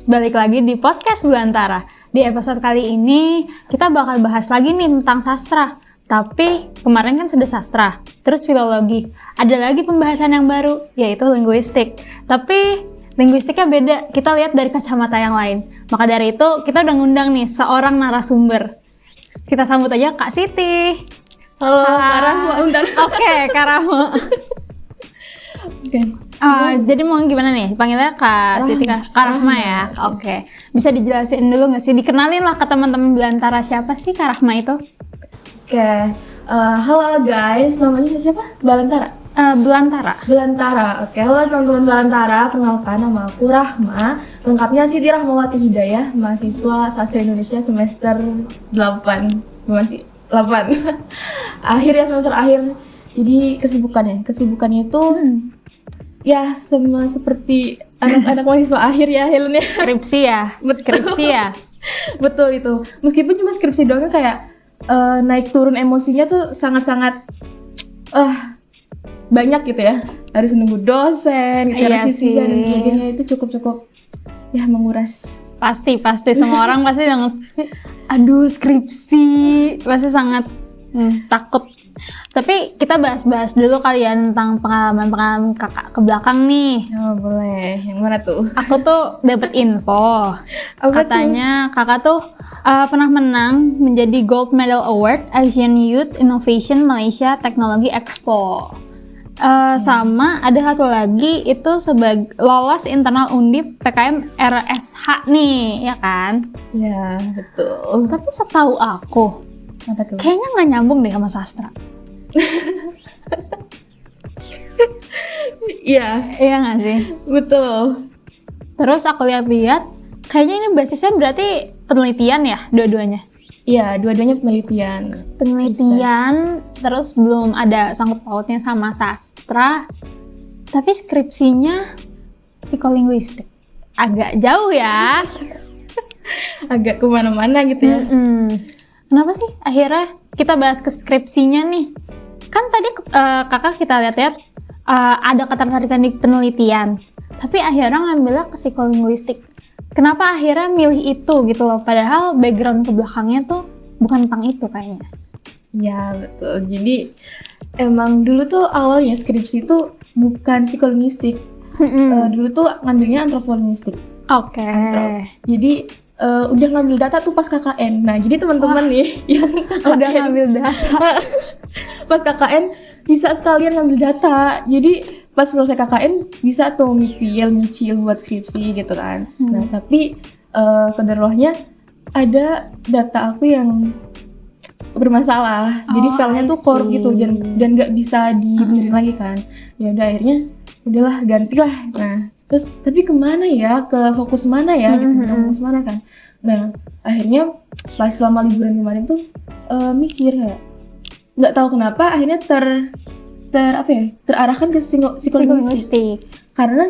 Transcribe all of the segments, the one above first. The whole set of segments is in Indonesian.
balik lagi di podcast Belantara. Di episode kali ini kita bakal bahas lagi nih tentang sastra. Tapi kemarin kan sudah sastra, terus filologi. Ada lagi pembahasan yang baru, yaitu linguistik. Tapi linguistiknya beda, kita lihat dari kacamata yang lain. Maka dari itu kita udah ngundang nih seorang narasumber. Kita sambut aja Kak Siti. Halo Kak Rahma. Oke, Kak Rahma. Oke. Jadi mau gimana nih? Panggilnya Kak Siti, Kak Rahma ya? Oke. Bisa dijelasin dulu nggak sih? Dikenalin lah ke teman-teman Belantara, siapa sih Kak Rahma itu? Oke. Halo guys, namanya siapa? Belantara. Belantara. Oke, halo teman-teman Belantara. Perkenalkan, nama aku Rahma. Lengkapnya Siti Rahmawati Hidayah, mahasiswa Sastra Indonesia semester 8. Masih 8. Semester akhir. Jadi kesibukannya itu ya sama seperti anak-anak mahasiswa akhir ya, Helen ya. Skripsi ya. Betul itu. Meskipun cuma skripsi doang kayak naik turun emosinya tuh sangat-sangat banyak gitu ya. Harus nunggu dosen, revisi dan sebagainya, itu cukup ya menguras. Pasti semua orang pasti sangat aduh skripsi, pasti sangat takut. Tapi kita bahas dulu kali ya tentang pengalaman kakak ke belakang nih. Oh boleh, yang mana tuh? Aku tuh dapat info. Katanya kakak tuh pernah menang menjadi Gold Medal Award Asian Youth Innovation Malaysia Technology Expo. Sama ada satu lagi itu sebagai lolos internal Undip PKM RSH nih, ya kan? Ya betul. Tapi setahu aku, apa tuh? Kayaknya nggak nyambung deh sama sastra. Iya nggak sih? Betul. Terus aku lihat-lihat, kayaknya ini basisnya berarti penelitian ya, dua-duanya? Iya, dua-duanya penelitian. Terus belum ada sangkut pautnya sama sastra, tapi skripsinya psikolinguistik. Agak jauh ya. Agak kemana-mana gitu ya. Kenapa sih akhirnya kita bahas ke skripsinya nih? Kan tadi kakak kita lihat-lihat ada ketertarikan di penelitian, tapi akhirnya ngambilnya ke psikolinguistik. Kenapa akhirnya milih itu gitu loh, padahal background ke belakangnya tuh bukan tentang itu kayaknya. Ya betul, jadi emang dulu tuh awalnya skripsi tuh bukan psikolinguistik. Dulu tuh ngambilnya antropolinguistik. Oke. Jadi udah ngambil data tuh pas KKN. Nah jadi teman-teman nih yang udah ngambil data pas KKN bisa sekalian ngambil data. Jadi pas selesai KKN bisa tuh nyicil buat skripsi gitu kan. Nah tapi kedarullahnya ada data aku yang bermasalah. Jadi filenya tuh korup gitu dan nggak bisa dibenerin lagi kan. Ya udah akhirnya udahlah gantilah. Nah terus tapi kemana ya, ke fokus mana ya gitu, fokus mana kan. Nah akhirnya pas selama liburan kemarin tuh mikir kayak nggak tahu kenapa akhirnya terarahkan ke psikolinguistik. Karena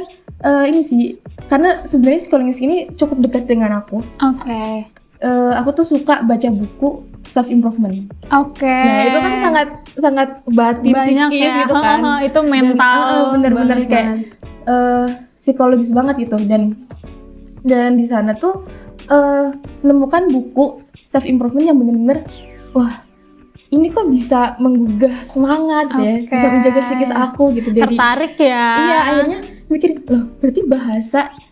ini sih, karena sebenarnya psikolinguistik ini cukup dekat dengan aku. Oke. Aku tuh suka baca buku self improvement. Oke. Nah itu kan sangat batin, psikis ya, gitu kan. Itu mental. Bener-bener kayak psikologis banget gitu, dan di sana tuh menemukan buku self improvement yang bener-bener wah ini kok bisa menggugah semangat ya, bisa menjaga psikis aku gitu. Jadi tertarik ya. Iya, akhirnya mikir loh berarti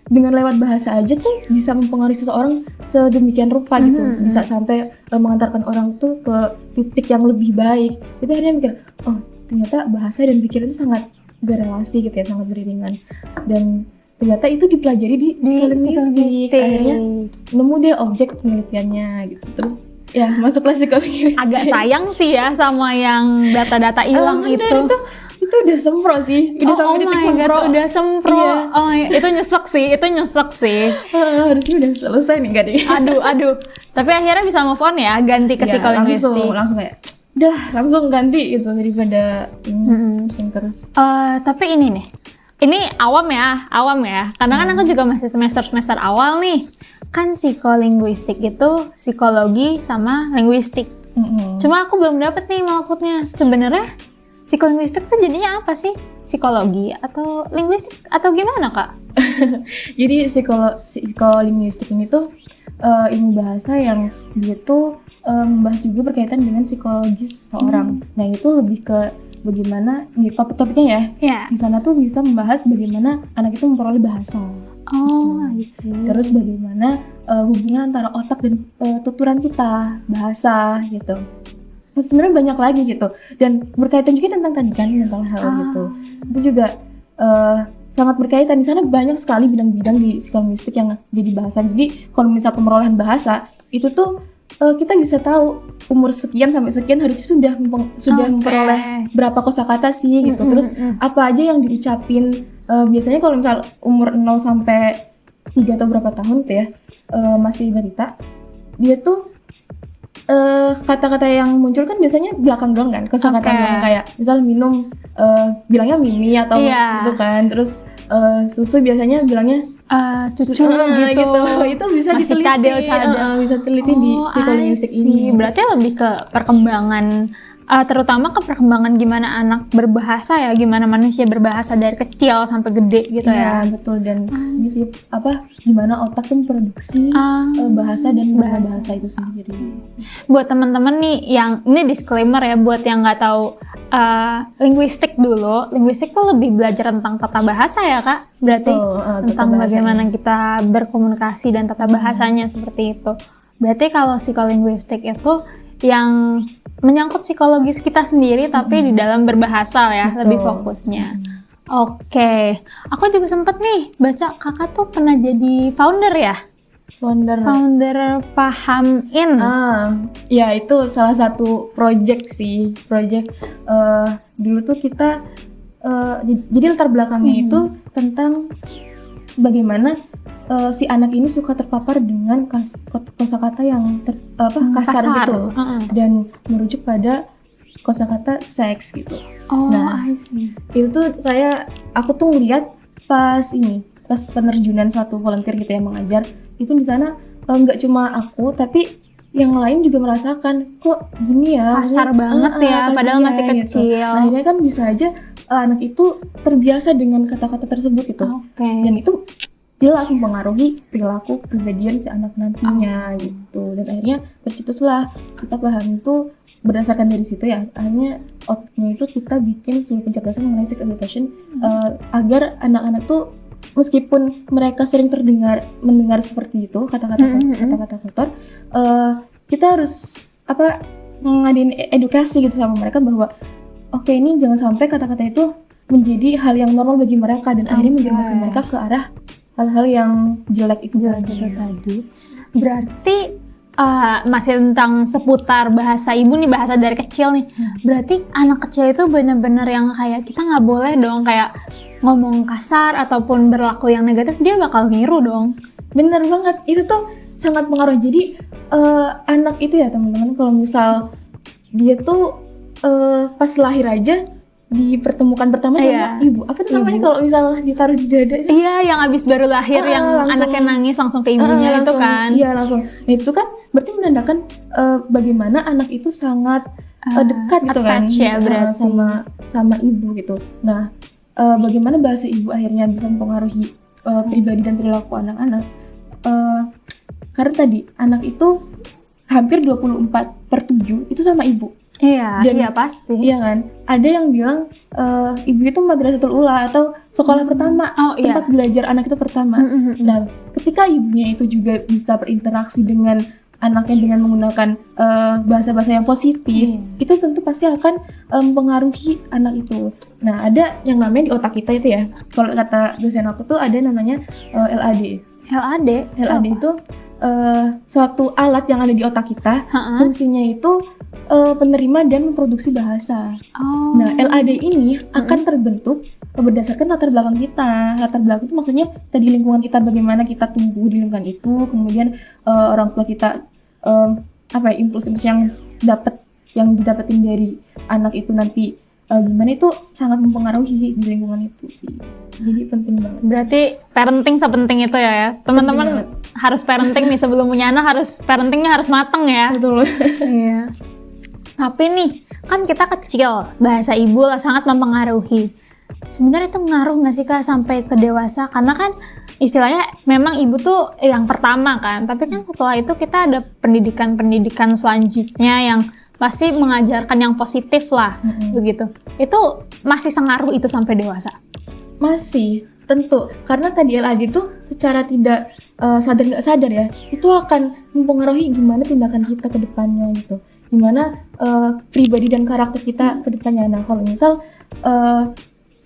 dengan lewat bahasa aja tuh bisa mempengaruhi seseorang sedemikian rupa gitu, bisa sampai mengantarkan orang tuh ke titik yang lebih baik. Itu akhirnya mikir oh ternyata bahasa dan pikiran itu sangat berrelasi gitu ya, sangat beriringan, dan ternyata itu dipelajari di psikolinguistik. Akhirnya nemu deh objek penelitiannya gitu, terus ya masuklah psikolinguistik. Agak sayang sih ya sama yang data-data hilang itu udah sempro sih, udah sampai titik sempro. Udah sempro. Iya. Itu nyesek sih. Harusnya udah selesai nih gak deh. Aduh. Tapi akhirnya bisa move on ya, ganti ke psikolinguistik. Langsung kayak udah langsung ganti gitu daripada pusing terus. Tapi ini nih. Ini awam ya. Karena kan aku juga masih semester awal nih. Kan psikolinguistik itu psikologi sama linguistik. Cuma aku belum dapet nih maksudnya. Sebenarnya psikolinguistik tuh jadinya apa sih? Psikologi atau linguistik atau gimana, Kak? Jadi psikolinguistik ini tuh ilmu bahasa yang dia tuh membahas juga berkaitan dengan psikologis seseorang. Nah itu lebih ke bagaimana, ini topiknya ya, Ya. di sana tuh bisa membahas bagaimana anak itu memperoleh bahasa. Oh, I see. Terus bagaimana hubungan antara otak dan tuturan kita, bahasa gitu. Terus sebenarnya banyak lagi gitu. Dan berkaitan juga tentang tadi kan, tentang hal gitu. Itu juga sangat berkaitan. Di sana banyak sekali bidang-bidang di psikolinguistik yang jadi bahasan. Jadi kalau misal pemerolehan bahasa itu tuh kita bisa tahu umur sekian sampai sekian harusnya sudah memperoleh berapa kosakata sih gitu. Terus apa aja yang diucapin. Biasanya kalau misal umur 0 sampai 3 atau berapa tahun tuh ya, masih balita, dia tuh kata-kata yang muncul kan biasanya belakang doang kan, kosakata doang, kayak misal minum bilangnya mimi atau gitu kan. Terus susu biasanya bilangnya cucu gitu. Itu bisa masih diteliti, cadel. bisa diteliti di psikolinguistik ini. Berarti lebih ke perkembangan, terutama ke perkembangan gimana anak berbahasa ya, gimana manusia berbahasa dari kecil sampai gede gitu ya. Iya, betul. Dan bisa gimana otak tuh memproduksi bahasa dan bahasa itu sendiri. Buat teman-teman nih yang ini disclaimer ya, buat yang nggak tahu linguistik dulu, linguistik tuh lebih belajar tentang tata bahasa ya Kak, berarti tentang bagaimana kita berkomunikasi dan tata bahasanya seperti itu. Berarti kalau psikolinguistik itu yang menyangkut psikologis kita sendiri tapi di dalam berbahasa ya, lebih fokusnya. Oke, aku juga sempat nih baca Kakak tuh pernah jadi founder ya? Founder Pahamin. Ya itu salah satu project sih. Dulu tuh kita jadi latar belakangnya itu tentang bagaimana si anak ini suka terpapar dengan kosakata yang kasar gitu, dan merujuk pada kosakata seks gitu. I see. Itu tuh aku tuh ngeliat pas penerjunan suatu volunteer gitu yang mengajar, itu di sana nggak cuma aku tapi yang lain juga merasakan kok gini ya, kasar banget ya, padahal masih kecil. Gitu. Nah akhirnya kan bisa aja anak itu terbiasa dengan kata-kata tersebut gitu, dan itu jelas mempengaruhi perilaku kepribadian si anak nantinya gitu. Dan akhirnya tercetuslah kita paham itu berdasarkan dari situ ya, akhirnya otaknya itu kita bikin sebuah pencerdasan mengenai sex education agar anak-anak tuh meskipun mereka sering mendengar seperti itu kata-kata kotor, kita harus ngadain edukasi gitu sama mereka bahwa oke, ini jangan sampai kata-kata itu menjadi hal yang normal bagi mereka dan akhirnya menjerumuskan mereka ke arah hal-hal yang jelek itu tadi. Berarti masih tentang seputar bahasa ibu nih, bahasa dari kecil nih. Berarti anak kecil itu benar-benar yang kayak kita nggak boleh dong kayak ngomong kasar ataupun berlaku yang negatif, dia bakal niru dong. Bener banget, itu tuh sangat pengaruh. Jadi anak itu ya teman-teman, kalau misal dia tuh pas lahir aja dipertemukan pertama sama ibu. Apa tuh namanya kalau misal ditaruh di dada itu? Iya, yang abis baru lahir yang anaknya nangis langsung ke ibunya itu kan. Iya, langsung. Nah, itu kan berarti menandakan bagaimana anak itu sangat dekat gitu kan ya, berarti. sama ibu gitu. Nah, bagaimana bahasa ibu akhirnya bisa mempengaruhi pribadi dan perilaku anak-anak. Karena tadi anak itu hampir 24/7 itu sama ibu. Iya, pasti. Iya kan? Ada yang bilang ibu itu madrasatul ula atau sekolah pertama, tempat belajar anak itu pertama. Nah, ketika ibunya itu juga bisa berinteraksi dengan anaknya dengan menggunakan bahasa-bahasa yang positif, itu tentu pasti akan mempengaruhi anak itu. Nah, ada yang namanya di otak kita itu ya. Kalau kata dosen aku tuh ada namanya LAD. LAD itu suatu alat yang ada di otak kita, fungsinya itu penerima dan memproduksi bahasa. Nah, LAD ini akan terbentuk berdasarkan latar belakang kita. Latar belakang itu maksudnya tadi lingkungan kita, bagaimana kita tumbuh di lingkungan itu, kemudian orang tua kita impuls yang didapetin dari anak itu nanti gimana, itu sangat mempengaruhi di lingkungan itu sih. Jadi penting banget. Berarti parenting sepenting itu ya. Teman-teman harus parenting nih, sebelum punya anak parentingnya harus mateng ya. Betul. Iya. Tapi nih, kan kita kecil, bahasa ibu lah sangat mempengaruhi. Sebenarnya itu ngaruh nggak sih Kak sampai ke dewasa? Karena kan istilahnya memang ibu tuh yang pertama kan, tapi kan setelah itu kita ada pendidikan-pendidikan selanjutnya yang pasti mengajarkan yang positif lah, begitu. Itu masih sengaruh itu sampai dewasa? Masih, tentu. Karena tadi LAD itu secara tidak sadar nggak sadar ya, itu akan mempengaruhi gimana tindakan kita ke depannya gitu. Gimana pribadi dan karakter kita ke depannya. Nah, kalau misal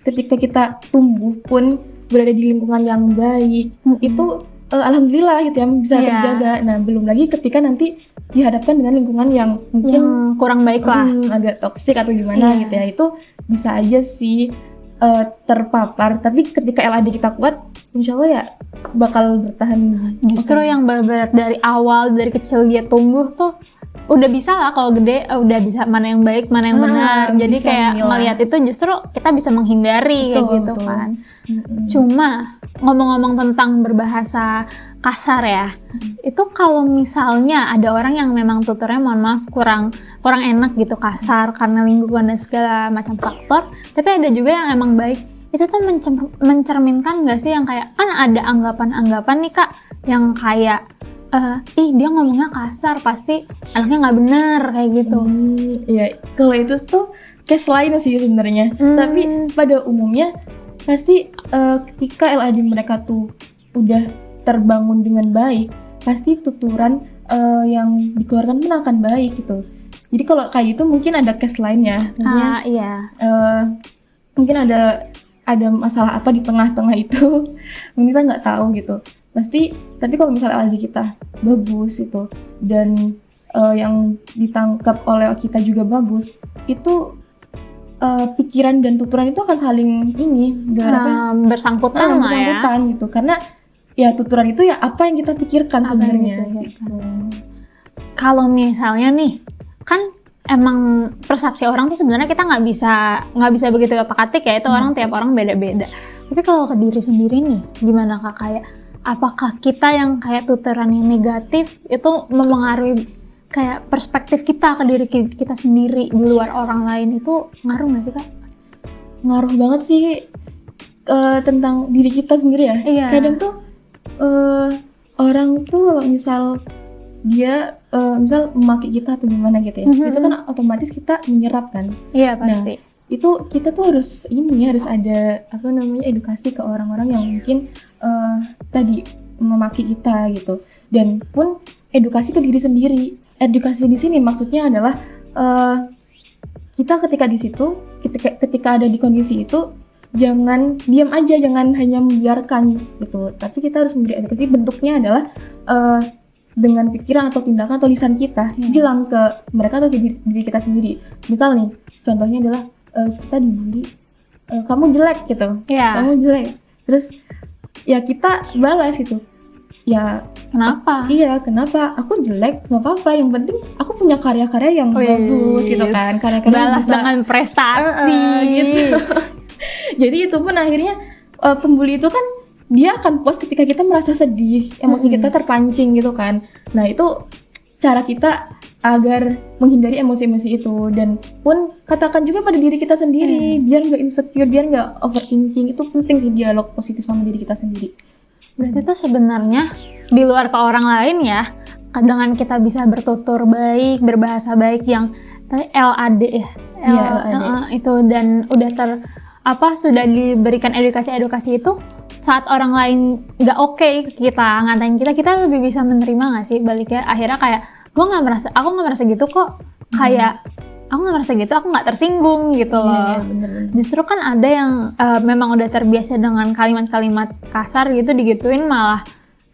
ketika kita tumbuh pun berada di lingkungan yang baik, itu alhamdulillah gitu ya, bisa terjaga. Nah, belum lagi ketika nanti dihadapkan dengan lingkungan yang mungkin kurang baik lah, agak toksik atau gimana gitu ya, itu bisa aja sih terpapar. Tapi ketika LAD kita kuat, insya Allah ya bakal bertahan. Justru yang benar-benar dari awal, dari kecil dia tumbuh tuh udah bisa lah, kalau gede udah bisa mana yang baik, mana yang benar. Jadi kayak ngelihat itu justru kita bisa menghindari kayak gitu kan. Cuma ngomong-ngomong tentang berbahasa kasar ya, itu kalau misalnya ada orang yang memang tuturnya mohon maaf kurang enak gitu, kasar karena lingkungan dan segala macam faktor, tapi ada juga yang emang baik. Itu tuh mencerminkan nggak sih yang kayak, kan ada anggapan-anggapan nih Kak yang kayak dia ngomongnya kasar pasti anaknya nggak bener kayak gitu. Iya, kalau itu tuh case lain sih sebenarnya. Tapi pada umumnya pasti ketika LAD mereka tuh udah terbangun dengan baik, pasti tuturan yang dikeluarkan pun akan baik gitu. Jadi kalau kayak gitu mungkin ada case lainnya. Mungkin ada masalah apa di tengah-tengah itu, mungkin kita nggak tahu gitu. Pasti, tapi kalau misalnya LAD kita bagus itu dan yang ditangkap oleh kita juga bagus, itu pikiran dan tuturan itu akan saling bersangkutan gitu. Karena ya tuturan itu ya apa yang kita pikirkan sebenarnya. Gitu. Kalau misalnya nih, kan emang persepsi orang tuh sebenarnya kita nggak bisa begitu otak-atik ya, itu orang tiap orang beda-beda. Tapi kalau ke diri sendiri nih, gimana Kak, kayak apakah kita yang kayak tuturan yang negatif itu mempengaruhi kayak perspektif kita ke diri kita sendiri di luar orang lain, itu ngaruh nggak sih Kak? Ngaruh banget sih tentang diri kita sendiri ya. Iya. Kadang tuh orang tuh kalau misal dia misal memaki kita atau gimana gitu ya, itu kan otomatis kita menyerap kan. Iya pasti. Nah, itu kita tuh harus ada edukasi ke orang-orang yang mungkin tadi memaki kita gitu. Dan pun edukasi ke diri sendiri. Edukasi di sini maksudnya adalah kita ketika di situ, ketika ada di kondisi itu, jangan diam aja, jangan hanya membiarkan gitu. Tapi kita harus memberi edukasi, bentuknya adalah dengan pikiran atau tindakan atau lisan kita bilang ke mereka atau diri kita sendiri. Misal nih, contohnya adalah kita dibully, kamu jelek gitu, kamu jelek. Terus ya kita balas gitu, ya kenapa? Kenapa? Aku jelek, nggak apa-apa. Yang penting aku punya karya-karya yang bagus gitu kan. Karya-karya balas bisa, dengan prestasi gitu. Jadi itu pun akhirnya pembuli itu kan dia akan puas ketika kita merasa sedih, emosi kita terpancing gitu kan. Nah itu cara kita agar menghindari emosi-emosi itu. Dan pun katakan juga pada diri kita sendiri, biar nggak insecure, biar nggak overthinking. Itu penting sih dialog positif sama diri kita sendiri. Berarti itu sebenarnya di luar ke orang lain ya, dengan kita bisa bertutur baik, berbahasa baik yang LAD ya, LAD. Itu dan udah sudah diberikan edukasi itu, saat orang lain nggak oke kita ngatain kita lebih bisa menerima nggak sih baliknya? Akhirnya kayak aku nggak merasa gitu kok, kayak aku nggak merasa gitu, aku nggak tersinggung gitu loh. Bener. Justru kan ada yang memang udah terbiasa dengan kalimat-kalimat kasar gitu, digituin malah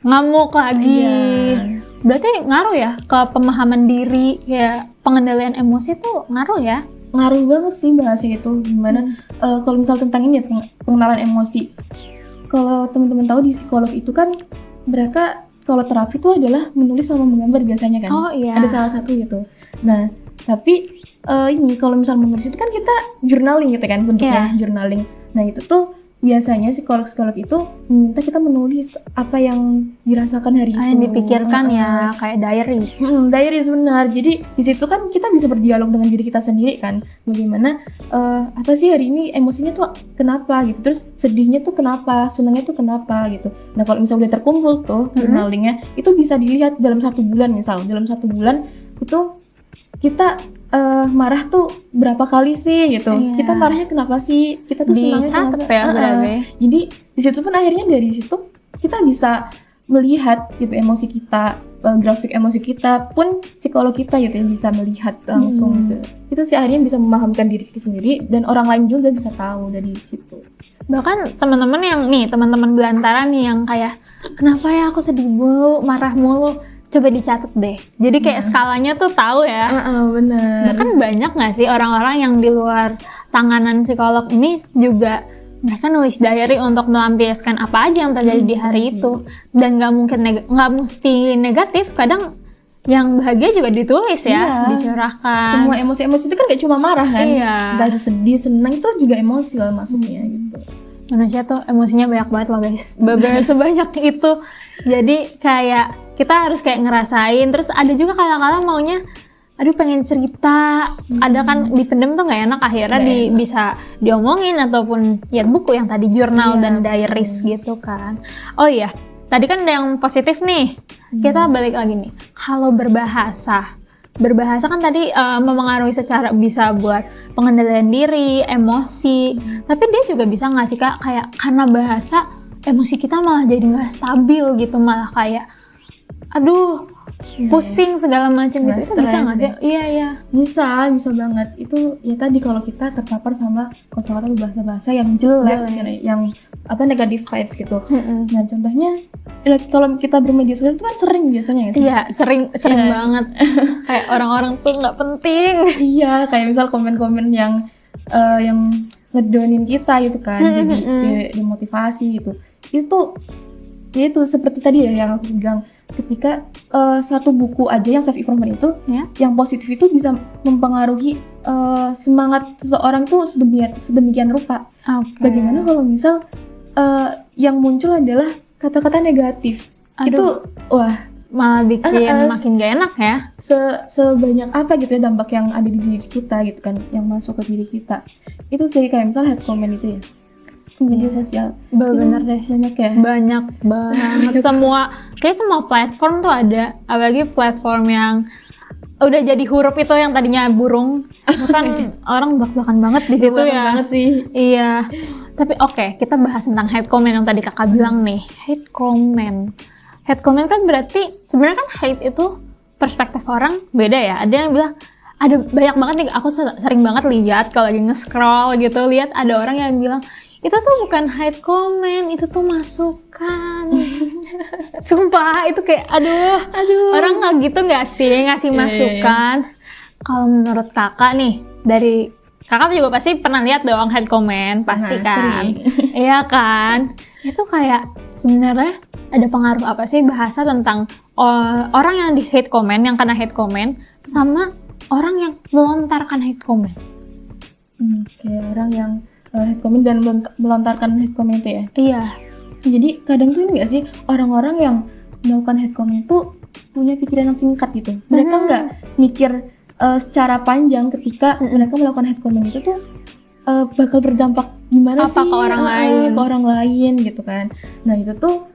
ngamuk lagi. Berarti ngaruh ya ke pemahaman diri, ya pengendalian emosi tuh ngaruh ya? Ngaruh banget sih bahasa itu. Gimana kalau misal tentang ini ya, pengenalan emosi. Kalau teman-teman tahu di psikolog itu kan mereka kalau terapi itu adalah menulis sama menggambar biasanya kan. Oh iya. Ada salah satu gitu. Nah, tapi ini kalau misal menulis itu kan kita journaling gitu kan bentuknya, journaling. Nah, itu tuh biasanya psikolog-psikolog itu meminta kita menulis apa yang dirasakan hari itu. Yang dipikirkan ya, kayak diaries. Diaries benar. Jadi di situ kan kita bisa berdialog dengan diri kita sendiri kan. Bagaimana apa sih hari ini emosinya tuh kenapa gitu. Terus sedihnya tuh kenapa, senangnya tuh kenapa gitu. Nah kalau misalnya udah terkumpul tuh journalingnya, itu bisa dilihat dalam 1 bulan misal. Dalam 1 bulan itu kita marah tuh berapa kali sih gitu. Iya. Kita marahnya kenapa sih? Kita tuh senangnya Dicatat kenapa? ya berarti. Jadi di situ pun akhirnya dari situ kita bisa melihat gitu emosi kita, grafik emosi kita pun psikolog kita gitu yang bisa melihat langsung gitu. Itu sih akhirnya bisa memahamkan diri sendiri dan orang lain juga bisa tahu dari situ. Bahkan teman-teman yang nih, teman-teman belantara nih yang kayak kenapa ya aku sedih mulu, marah mulu, coba dicatat deh. Jadi kayak skalanya tuh tahu ya. Benar. Bahkan banyak nggak sih orang-orang yang di luar tanganan psikolog ini juga mereka nulis diary untuk melampiaskan apa aja yang terjadi di hari itu, dan nggak mesti negatif. Kadang yang bahagia juga ditulis ya, dicurahkan. Semua emosi-emosi itu kan gak cuma marah kan. Iya. Entah itu sedih, senang itu juga emosi lah masuknya gitu. Manusia tuh emosinya banyak banget loh guys, bener sebanyak itu. Jadi kayak kita harus kayak ngerasain. Terus ada juga kala-kala maunya aduh pengen cerita, ada kan dipendem tuh nggak enak, akhirnya bisa diomongin ataupun lihat buku yang tadi jurnal dan diaries gitu kan. Oh iya, tadi kan ada yang positif nih, kita balik lagi nih. Kalau berbahasa kan tadi mempengaruhi secara bisa buat pengendalian diri, emosi, tapi dia juga bisa nggak sih Kak, kayak karena bahasa emosi kita malah jadi nggak stabil gitu, malah kayak aduh pusing segala macam gitu. Itu bisa nggak sih? Iya. Bisa banget. Itu ya tadi kalau kita terpapar sama kosakata bahasa-bahasa yang jelek, yang apa negative vibes gitu. Nah contohnya kalau kita bermedia sosial itu kan sering biasanya ya sih? Iya, sering banget. Kayak orang-orang tuh nggak penting. Iya, kayak misal komen-komen yang ngedownin kita gitu kan, jadi dimotivasi gitu. Itu seperti tadi ya yang aku bilang, ketika satu buku aja yang self improvement itu yang positif itu bisa mempengaruhi semangat seseorang tuh sedemikian rupa. Bagaimana kalau misal yang muncul adalah kata-kata negatif. Itu malah bikin makin gak enak ya. Sebanyak apa gitu ya dampak yang ada di diri kita gitu kan, yang masuk ke diri kita. Itu sih kayak misal head comment itu ya, media sosial. Bener deh, banyak banget. Semua platform tuh ada, apalagi platform yang udah jadi huruf itu yang tadinya burung, kan orang bak-bakan banget di situ ya. Banget sih. Iya. Tapi oke, kita bahas tentang hate comment yang tadi kakak bilang nih. Hate comment kan berarti sebenarnya kan hate itu perspektif orang beda ya. Ada yang bilang, ada banyak banget nih, aku sering banget lihat kalau lagi nge-scroll gitu, lihat ada orang yang bilang itu tuh bukan hate comment, itu tuh masukan. Sumpah itu kayak aduh. Orang nggak gitu nggak sih ngasih masukan? Kalau menurut kakak nih, dari kakak juga pasti pernah lihat dong hate comment, pasti kan? Iya kan? Itu kayak sebenarnya ada pengaruh apa sih bahasa tentang orang yang di hate comment, yang kena hate comment, sama orang yang melontarkan hate comment? Kayak orang yang hate comment dan melontarkan hate comment itu ya? Iya. Jadi kadang tuh ini nggak sih, orang-orang yang melakukan hate comment tuh punya pikiran yang singkat gitu. Mereka nggak mikir secara panjang ketika mereka melakukan hate comment itu tuh bakal berdampak gimana sih ke orang lain gitu kan. Nah itu tuh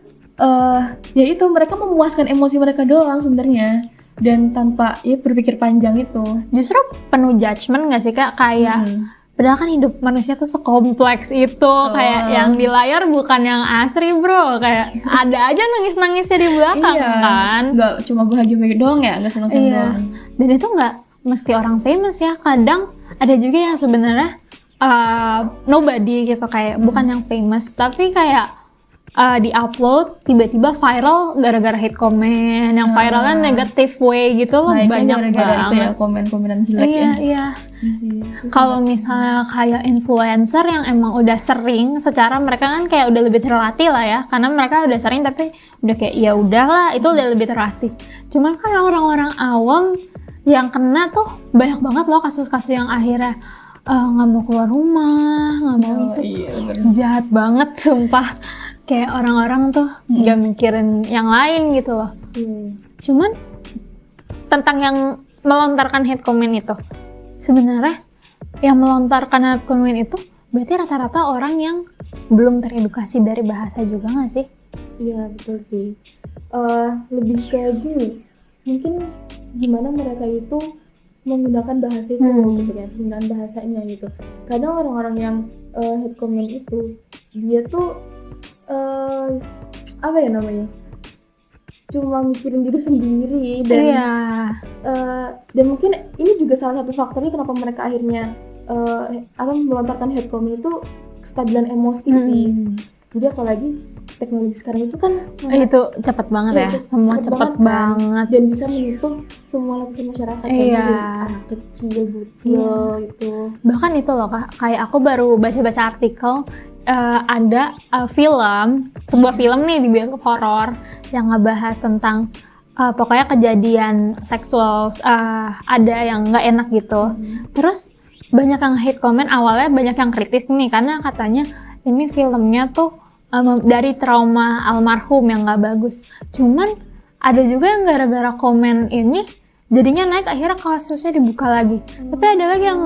ya itu mereka memuaskan emosi mereka doang sebenarnya, dan tanpa berpikir panjang itu. Justru penuh judgement nggak sih Kak? Kayak padahal kan hidup manusia tuh sekompleks itu, kayak yang di layar bukan yang asri bro, kayak ada aja nangis-nangisnya di belakang kan. Nggak cuma bahagia doang ya, nggak senang-senang doang. Dan itu nggak mesti orang famous ya, kadang ada juga yang sebenarnya nobody gitu, kayak bukan yang famous tapi kayak di-upload tiba-tiba viral gara-gara hate comment, yang viralnya negative way gitu loh. Banyak gara-gara banget itu ya, komen-komenan jelek iya. Kalau misalnya kayak influencer yang emang udah sering, secara mereka kan kayak udah lebih terlatih lah ya, karena mereka udah sering, tapi udah kayak ya udahlah itu udah lebih terlatih. Cuman kan orang-orang awam yang kena tuh banyak banget loh kasus-kasus yang akhirnya nggak mau keluar rumah, nggak mau itu. Iya, bener. Jahat banget sumpah. Kayak orang-orang tuh nggak mikirin yang lain gitu loh. Cuman tentang yang melontarkan hate comment itu, sebenarnya yang melontarkan hate comment itu berarti rata-rata orang yang belum teredukasi dari bahasa juga nggak sih? Iya, betul sih. Lebih kayak gini, mungkin gimana mereka itu menggunakan bahasa itu gitu kan, penggunaan bahasanya gitu. Kadang orang-orang yang hate comment itu, dia tuh apa ya namanya, cuma mikirin diri sendiri dan Iya. dan mungkin ini juga salah satu faktornya kenapa mereka akhirnya melontarkan hate comment itu kestabilan emosi sih. Jadi apalagi teknologi sekarang itu kan Itu cepet banget ya, semua cepet banget. dan bisa menyentuh semua lapisan masyarakat kan, Iya. dari anak kecil, bocil itu. Bahkan itu loh Kak, kayak aku baru baca-baca artikel ada sebuah film nih di bioskop horor yang ngebahas tentang pokoknya kejadian seksual ada yang nggak enak gitu. Terus banyak yang hate comment, awalnya banyak yang kritis nih karena katanya ini filmnya tuh dari trauma almarhum yang nggak bagus. Cuman ada juga yang gara-gara komen ini jadinya naik, akhirnya kasusnya dibuka lagi. Tapi ada lagi yang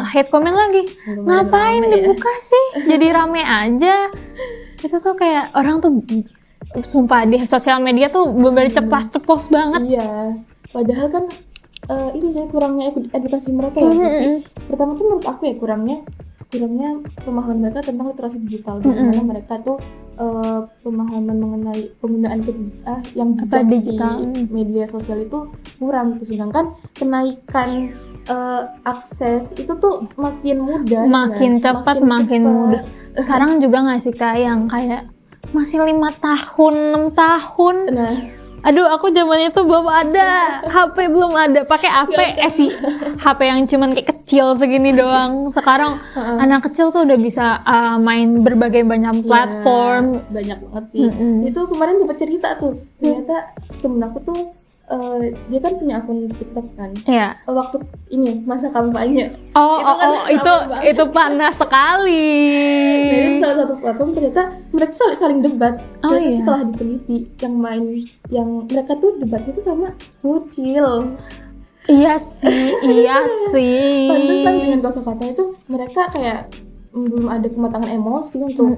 hate comment lagi. Ngapain dibuka sih? Jadi rame aja. Itu tuh kayak orang tuh sumpah di sosial media tuh bener-bener ceplas-ceplos banget. Iya, padahal kan itu sih kurangnya edukasi mereka ya. Jadi, pertama tuh menurut aku ya kurangnya pemahaman mereka tentang literasi digital, di mana mereka tuh pemahaman mengenai penggunaan yang digital di media sosial itu kurang gitu. Sedangkan kenaikan akses itu tuh makin mudah, makin cepat, makin mudah. Sekarang juga nggak sih Kak yang kayak masih 5 tahun, 6 tahun. Nah, aduh, aku zamannya tuh belum ada, HP belum ada, pakai HP yang cuman kayak kecil segini doang. Sekarang anak kecil tuh udah bisa main berbagai banyak platform. Banyak banget sih. Itu kemarin dapat cerita tuh, ternyata temen aku tuh dia kan punya akun TikTok kan. Iya. Waktu ini masa kampanye. Itu panas sekali. Nah, itu salah satu platform, ternyata mereka saling debat. Ternyata setelah diteliti yang mereka tuh debatnya tuh sama bocil. Iya sih. Pantesan dengan kosakata itu mereka kayak belum ada kematangan emosi untuk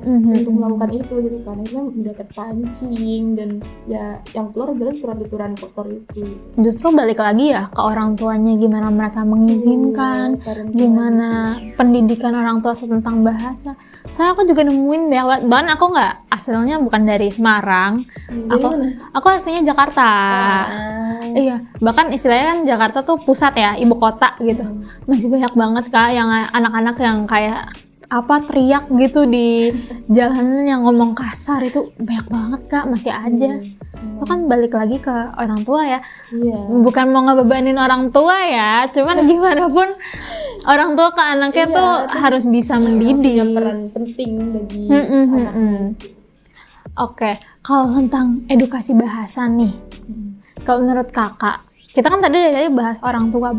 melakukan itu gitu kan. Akhirnya udah terpancing dan ya yang keluar adalah aturan kotor itu. Justru balik lagi ya ke orang tuanya, gimana mereka mengizinkan, gimana pendidikan orang tua tentang bahasa. Soalnya aku juga nemuin bahkan aku nggak, asalnya bukan dari Semarang, aku aslinya Jakarta. Iya, bahkan istilahnya kan Jakarta tuh pusat ya, ibu kota gitu. Masih banyak banget Kak yang anak-anak yang kayak teriak gitu di jalanan yang ngomong kasar, itu banyak banget Kak, masih aja. Itu kan balik lagi ke orang tua ya. Bukan mau ngebebanin orang tua ya, cuman gimana pun orang tua ke anaknya tuh harus bisa mendidik. Punya peran penting bagi anaknya. Oke, kalau tentang edukasi bahasa nih, kalau menurut Kakak, kita kan tadi bahas orang tua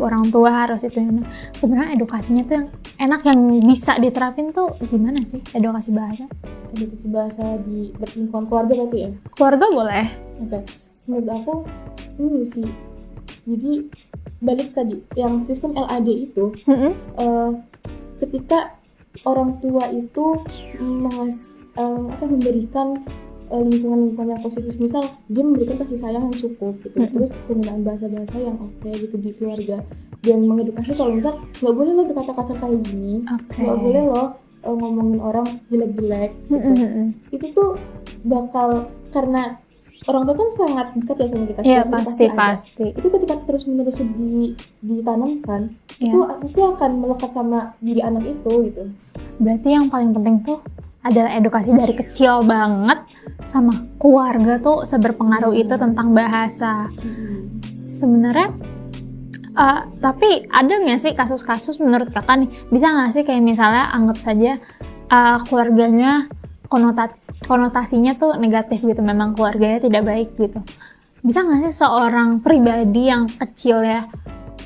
harus itu. Sebenarnya edukasinya tuh yang enak, yang bisa diterapin tuh gimana sih edukasi bahasa? Edukasi bahasa di lingkungan keluarga berarti ya? Keluarga boleh. Oke. Menurut aku ini sih. Jadi balik tadi yang sistem LAD itu, ketika orang tua itu memberikan lingkungan yang positif, misal dia memberikan kasih sayang yang cukup gitu, terus penggunaan bahasa-bahasa yang oke gitu di keluarga, dan mengedukasi kalau misal nggak boleh lo berkata kasar kayak gini, nggak boleh lo ngomongin orang jelek-jelek gitu. Itu tuh bakal, karena orang tua kan sangat dekat ya sama kita. Iya, pasti. Itu ketika terus-menerus ditanamkan, itu pasti akan melekat sama diri anak itu gitu. Berarti yang paling penting tuh adalah edukasi dari kecil banget, sama keluarga tuh seberpengaruh itu tentang bahasa. Sebenarnya tapi ada nggak sih kasus-kasus menurut Kakak nih, bisa nggak sih kayak misalnya anggap saja keluarganya konotasinya tuh negatif gitu, memang keluarganya tidak baik gitu. Bisa nggak sih seorang pribadi yang kecil ya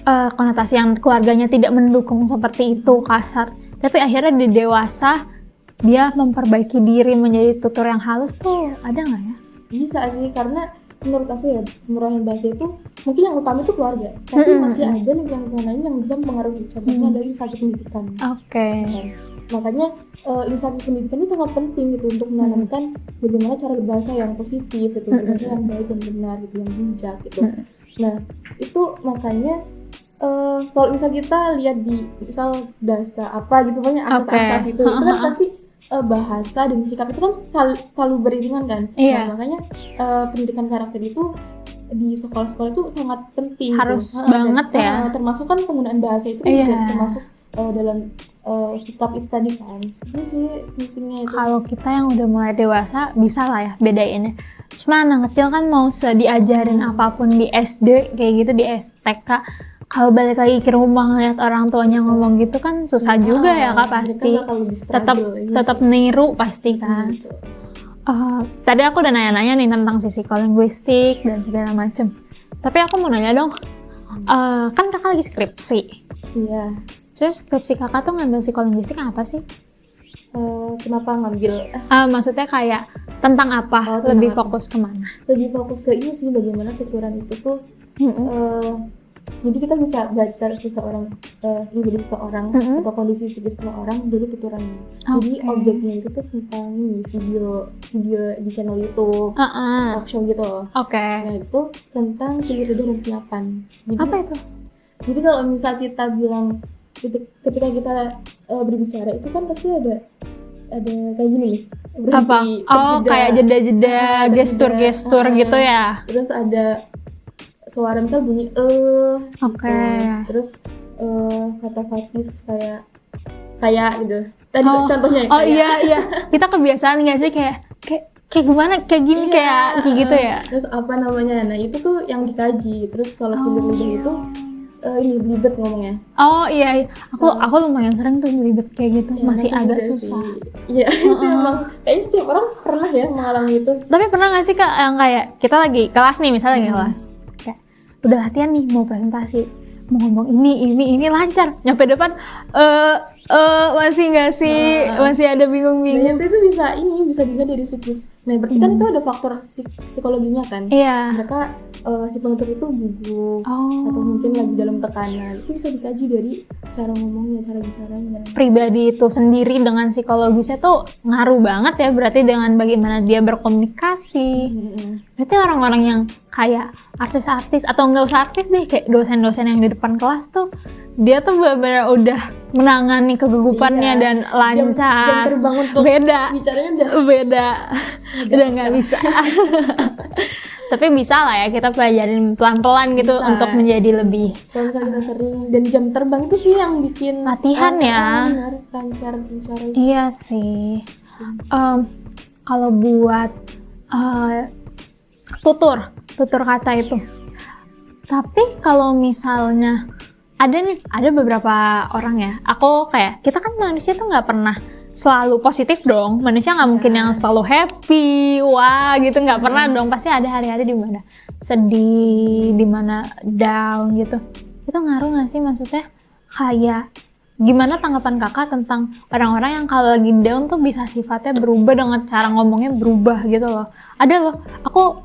konotasi yang keluarganya tidak mendukung seperti itu, kasar. Tapi akhirnya di dewasa dia memperbaiki diri menjadi tutur yang halus tuh, ada nggak ya? Bisa sih, karena menurut aku ya pemrograman bahasa itu mungkin yang utama itu keluarga, tapi masih ada yang lain yang bisa mempengaruhi. Contohnya dari instansi pendidikan. Oke. Makanya instansi pendidikan itu sangat penting gitu untuk menanamkan bagaimana cara berbahasa yang positif gitu, berbahasa yang baik dan benar gitu, yang bijak gitu. Nah itu makanya kalau misal kita lihat di misal bahasa apa gitu, banyak asas-asas gitu, itu kan pasti bahasa dan sikap itu kan selalu beriringan kan. Iya. Nah, makanya pendidikan karakter itu di sekolah-sekolah itu sangat penting. Harus gitu. banget Dan, ya. termasuk kan penggunaan bahasa itu juga termasuk dalam sikap itu tadi kan. Itu sih pentingnya itu. Kalau kita yang udah mulai dewasa bisa lah ya bedainnya. Cuma anak kecil kan mau diajarin apapun di SD kayak gitu, di STK, kalau balik lagi ke rumah ngeliat orang tuanya ngomong gitu kan susah juga ya Kak, pasti tetap niru pasti kan. Tadi aku udah nanya-nanya nih tentang sisi psikolinguistik dan segala macem. Tapi aku mau nanya dong, kan Kakak lagi skripsi. Iya. Terus skripsi Kakak tuh ngambil psikolinguistik apa sih? Kenapa ngambil? Maksudnya kayak tentang apa? Lebih fokus kemana? Lebih fokus ke ini sih, bagaimana tuturan itu tuh. Jadi kita bisa baca seseorang, pribadi seseorang atau kondisi psikis seseorang dari tuturannya. Jadi objeknya itu tuh tentang video di channel YouTube, talk show gitu loh. Nah itu tentang keliruan dan siapan. Jadi, apa itu? Jadi kalau misal kita bilang ketika kita berbicara itu kan pasti ada kayak gini nih. Apa? Kayak jeda-jeda, gestur-gestur gitu ya. Terus ada suara misal bunyi terus kata fatis kayak gitu. Tadi contohnya iya. Kita kebiasaan nggak sih kayak gimana kayak gini, kayak gitu ya. Terus apa namanya? Nah, itu tuh yang dikaji. Terus kalau lidah itu ini belibet ngomongnya. Iya. Aku lumayan sering tuh belibet kayak gitu. Ya, masih agak susah. Iya, itu emang kayaknya setiap orang pernah ya mengalami itu. Tapi pernah nggak sih Kak yang kayak kita lagi kelas nih, misalnya lagi kelas, kayak udah latihan nih mau presentasi, mau ngomong ini lancar, nyampe depan masih nggak sih, masih ada bingung-bingung. Nah, itu bisa juga dari psikis. Nah, berarti kan itu ada faktor psikologinya kan. Iya. Mereka si penutur itu gugup atau mungkin lagi dalam tekanan. Itu bisa dikaji dari cara ngomongnya, cara bicaranya. Pribadi itu sendiri dengan psikologisnya tuh ngaruh banget ya, berarti dengan bagaimana dia berkomunikasi. Berarti orang-orang yang kayak artis-artis atau nggak usah artis deh, kayak dosen-dosen yang di depan kelas tuh, dia tuh benar-benar udah menangani kegugupannya dan lancar. Jam terbang untuk bicaranya beda. Udah nggak bisa. Tapi bisa lah ya kita pelajarin pelan-pelan gitu bisa, untuk menjadi lebih. Kalau misalnya kita sering, dan jam terbang itu sih yang bikin latihan ya. Lancar bicara. Iya sih. Kalau buat tutur kata itu. Tapi kalau misalnya ada beberapa orang ya. Aku kayak kita kan manusia tuh nggak pernah selalu positif dong, manusia nggak mungkin yang selalu happy, wah gitu, nggak pernah dong, pasti ada hari-hari di mana sedih, di mana down gitu. Itu ngaruh nggak sih, maksudnya kayak gimana tanggapan Kakak tentang orang-orang yang kalau lagi down tuh bisa sifatnya berubah dengan cara ngomongnya berubah gitu loh. Ada loh, aku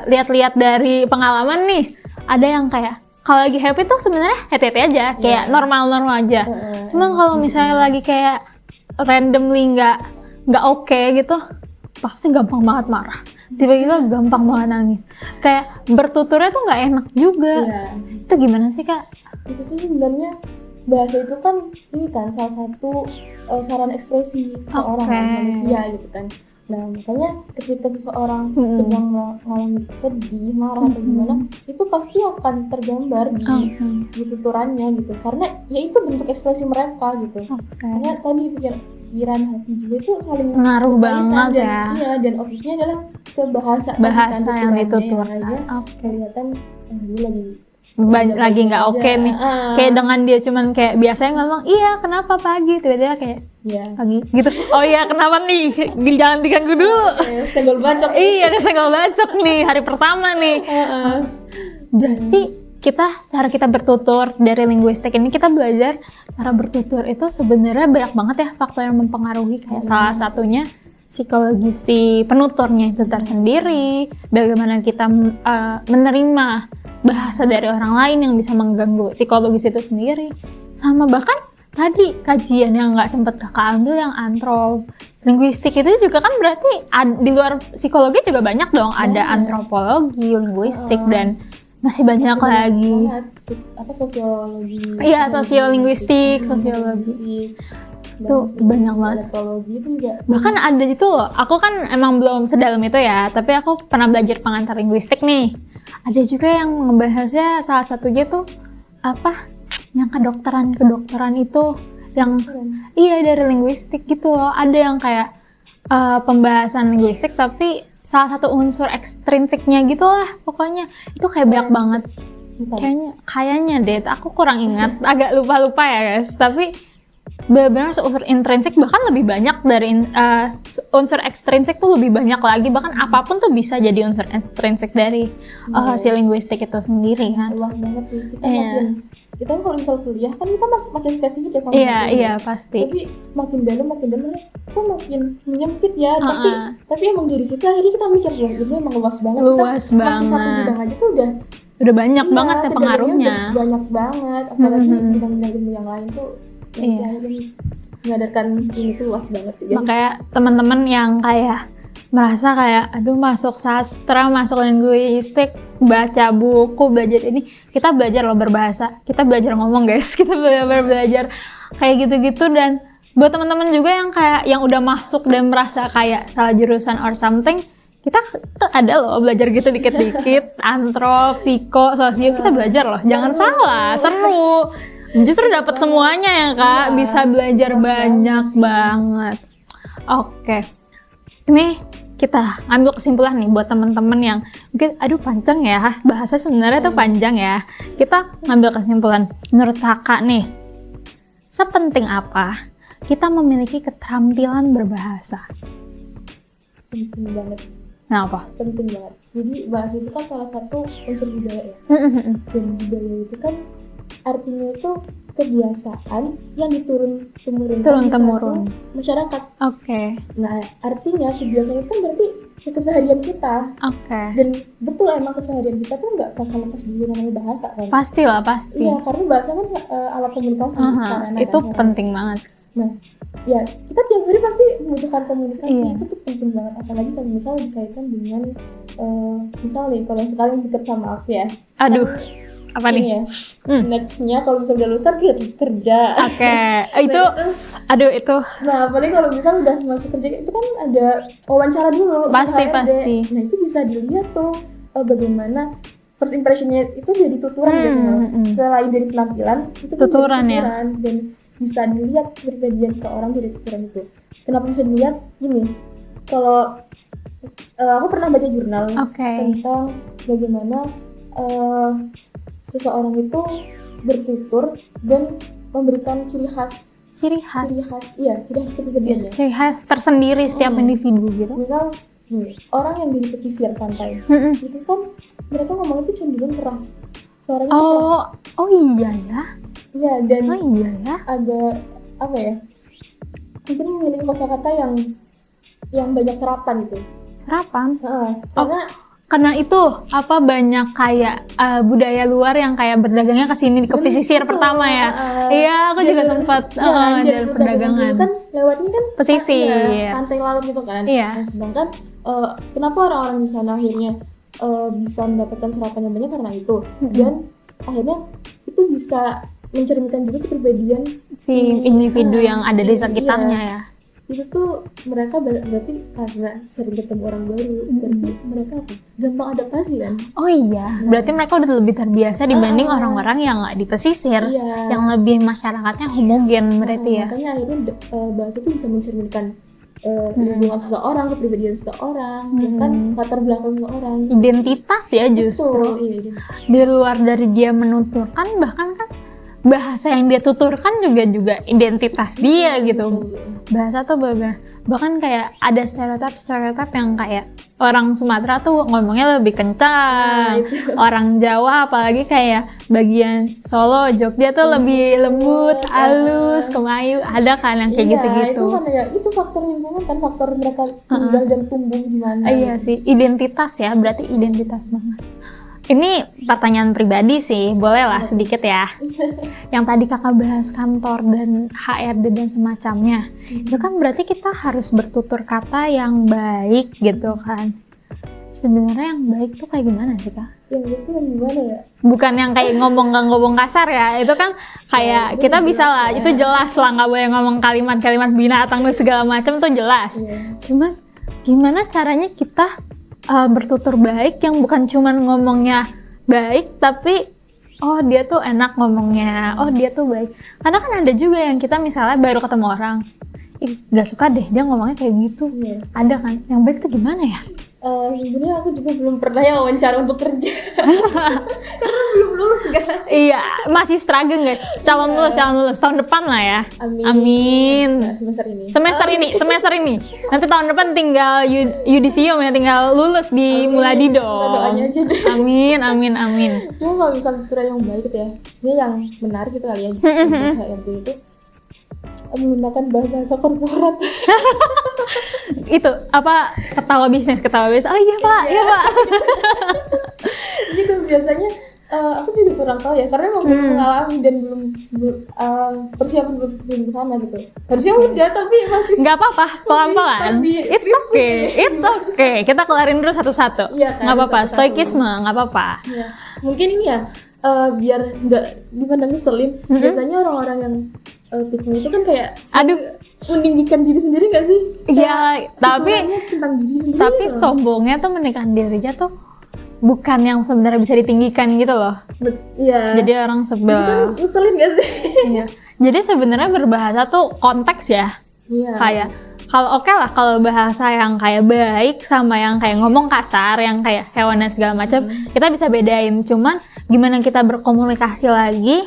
lihat-lihat dari pengalaman nih, ada yang kayak kalau lagi happy tuh sebenarnya happy aja, kayak normal-normal aja. Cuma kalau misalnya lagi kayak randomly nggak oke gitu, pasti gampang banget marah, tiba-tiba gampang banget nangis, kayak bertuturnya tuh nggak enak juga. Itu gimana sih Kak? Itu tuh sebenarnya bahasa itu kan ini kan salah satu saran ekspresi seseorang manusia gitu kan. Nah makanya ketika seseorang sedang mengalami sedih, marah atau gimana, itu pasti akan tergambar di tuturannya gitu, karena ya itu bentuk ekspresi mereka gitu. Karena tadi pikiran hati juga itu saling ngaruh banget dan, ya. Iya, dan objeknya adalah ke bahasa yang dituturkan. Kelihatan dia lagi nggak oke nih, kayak dengan dia cuman kayak biasanya ngomong iya kenapa pagi, tiba-tiba kayak pagi gitu, oh iya kenapa nih, jangan diganggu dulu, senggol bacok. Iya, senggol bacok nih hari pertama nih. Berarti cara kita bertutur dari linguistik ini, kita belajar cara bertutur itu sebenarnya banyak banget ya faktor yang mempengaruhi, kayak salah satunya psikologi si penuturnya itu tersendiri, bagaimana kita menerima bahasa dari orang lain yang bisa mengganggu psikologis itu sendiri, sama bahkan tadi kajian yang nggak sempat kakak ambil yang antrop linguistik itu juga kan berarti di luar psikologi juga banyak dong, ada antropologi, linguistik dan masih banyak lagi. Apa sosiologi? Iya, sosiolinguistik, sosiologi. Itu banyak banget. Antropologi itu juga. Bahkan ada itu loh, aku kan emang belum sedalam itu ya, tapi aku pernah belajar pengantar linguistik nih. Ada juga yang ngebahasnya salah satunya tuh apa? Yang kedokteran itu yang iya dari linguistik gitu loh. Ada yang kayak pembahasan linguistik tapi salah satu unsur ekstrinsiknya gitu lah pokoknya. Itu kayak banyak banget. Kayaknya deh, aku kurang ingat, agak lupa ya guys. Tapi benar-benar unsur intrinsik bahkan lebih banyak dari unsur ekstrinsik tuh lebih banyak lagi, bahkan apapun tuh bisa jadi unsur ekstrinsik dari si linguistik itu sendiri kan. Luas banget sih. Kita kan kalau misal kuliah kan kita makin spesifik ya sama iya pasti. Tapi makin dalam kok makin menyempit ya. Tapi emang dari situ akhirnya kita mikir loh, ini emang luas banget. Masih satu bidang aja tuh udah banyak banget ya pengaruhnya. Banyak banget, apalagi bidang-bidang ilmu yang lain tuh. Menyadarkan ini tuh luas banget ya. Makanya teman-teman yang kayak merasa kayak aduh masuk sastra, masuk linguistik, baca buku, belajar ini, kita belajar loh berbahasa, kita belajar ngomong guys, kita belajar kayak gitu-gitu. Dan buat teman-teman juga yang kayak yang udah masuk dan merasa kayak salah jurusan or something, kita tuh ada loh belajar gitu dikit-dikit, antrop, psiko, sosio, kita belajar loh, jangan salah, seru. Justru dapat semuanya ya kak, bisa belajar banyak banget. Oke, ini kita ambil kesimpulan nih buat teman-teman yang mungkin aduh panjang ya, bahasa sebenarnya tuh panjang ya. Kita ngambil kesimpulan, menurut kakak nih, sepenting apa kita memiliki keterampilan berbahasa? Penting banget. Nah apa? Penting banget. Jadi bahasa itu kan salah satu unsur budaya ya. Dan budaya itu kan artinya itu kebiasaan yang diturun-temurun masyarakat. Oke. Nah, artinya kebiasaan itu kan berarti keseharian kita. Oke. Dan betul emang keseharian kita tuh nggak bakal lepas dari namanya bahasa kan. Pastilah, pasti. Iya, karena bahasa kan alat komunikasi. Itu penting banget. Nah, ya kita tiap hari pasti membutuhkan komunikasi. Itu tuh penting banget. Apalagi kalau misalnya dikaitkan dengan misalnya kalau yang sekarang deket sama aku ya. Aduh. Apa nih? Ya. Nextnya kalau misalnya udah lulus kan kerja. Oke. Itu. Nah, apalagi kalau misalnya udah masuk kerja itu kan ada wawancara dulu. Pasti. Nah, itu bisa dilihat tuh bagaimana first impressionnya itu jadi tuturan biasanya. Selain dari penampilan, itu tuturan ya. Dan bisa dilihat kepribadian seseorang dari tuturan itu. Kenapa bisa dilihat? Gini, kalau aku pernah baca jurnal tentang bagaimana seseorang itu bertutur dan memberikan ciri khas kepribadiannya. Ciri khas tersendiri setiap individu gitu. Misal orang yang di pesisir pantai, itu kan mereka ngomong itu cenderung keras, suaranya keras. Oh iya ya. Iya, dan agak apa ya? Mungkin memilih kosakata yang banyak serapan gitu. Serapan? Karena itu banyak kayak budaya luar yang kayak berdagangnya ke sini ke pesisir pertama ya. Iya, aku juga sempat jalur perdagangan. Kan lewatnya kan pesisir, pantai laut gitu kan. Iya. Nah, sedangkan kenapa orang-orang di sana akhirnya bisa mendapatkan serapan yang banyak karena itu. Dan akhirnya itu bisa mencerminkan juga kepribadian si individu yang ada di sekitarnya ya. Itu tuh mereka berarti karena sering ketemu orang baru, berarti mereka gampang adaptasi kan? Oh iya, berarti mereka udah lebih terbiasa dibanding orang-orang yang nggak di pesisir, yang lebih masyarakatnya homogen berarti ya. Makanya akhirnya bahasa itu bisa mencerminkan lingkungan seseorang, kepribadian seseorang, bahkan latar belakang seseorang. Identitas ya justru. Di luar dari dia menuturkan, bahkan kan bahasa yang dia tuturkan juga identitas dia gitu. Bahasa tuh bahkan kayak ada stereotip yang kayak orang Sumatera tuh ngomongnya lebih kencang. Orang Jawa apalagi kayak bagian Solo, Jogja tuh lebih lembut, halus, kemayu. Ada kan yang kayak gitu-gitu. Itu kan ya, itu faktor lingkungan kan, faktor mereka tinggal dan tumbuh di mana. Iya sih, identitas ya, berarti identitas banget. Ini pertanyaan pribadi sih, boleh lah sedikit ya. Yang tadi kakak bahas kantor dan HRD dan semacamnya, itu kan berarti kita harus bertutur kata yang baik gitu kan. Sebenarnya yang baik tuh kayak gimana sih kak? Yang itu yang gimana ya? Bukan yang kayak nggak ngomong kasar ya, itu kan kayak kita bisa lah, itu jelas lah nggak boleh ngomong kalimat-kalimat binatang dan segala macam tuh jelas. Cuma gimana caranya kita bertutur baik yang bukan cuman ngomongnya baik tapi oh dia tuh enak ngomongnya, oh dia tuh baik. Karena kan ada juga yang kita misalnya baru ketemu orang, gak suka deh dia ngomongnya kayak gitu. Ada kan, yang baik tuh gimana ya? Sebenarnya aku juga belum pernah ya wawancara untuk kerja karena belum lulus kan. Iya, masih struggling guys. Calon lulus tahun depan lah ya. Amin. Nah, semester ini. Nanti tahun depan tinggal yudisium ya, tinggal lulus di Muladi dong. Doanya aja deh. Amin. Cuma kalau misalnya tutur yang baik gitu ya, ini yang menarik gitu kali ya. HRD itu menggunakan bahasa korporat. Itu apa, ketawa bisnis. Oh iya pak. Gitu biasanya. Aku juga kurang tahu ya, karena emang belum mengalami dan belum persiapan belum ke sana gitu. Harusnya udah, tapi masih nggak apa-apa, pelan-pelan. It's okay. Kita kelarin dulu satu-satu. Iya, kan, nggak apa-apa, stoikisme nggak apa-apa. Ya. Mungkin ini ya, biar nggak dipandang ngeselin. Biasanya orang-orang yang piknik itu kan kayak meninggikan diri sendiri nggak sih? Iya, tapi tentang diri sendiri. Tapi sombongnya tuh meninggikan dirinya tuh bukan yang sebenarnya bisa ditinggikan gitu loh. Iya. Jadi orang sebel. Itu kan ngeselin gak sih? Iya. Jadi sebenarnya berbahasa tuh konteks ya. Iya. Kayak kalau oke lah kalau bahasa yang kayak baik sama yang kayak ngomong kasar, yang kayak hewan dan segala macam, kita bisa bedain. Cuman gimana kita berkomunikasi lagi,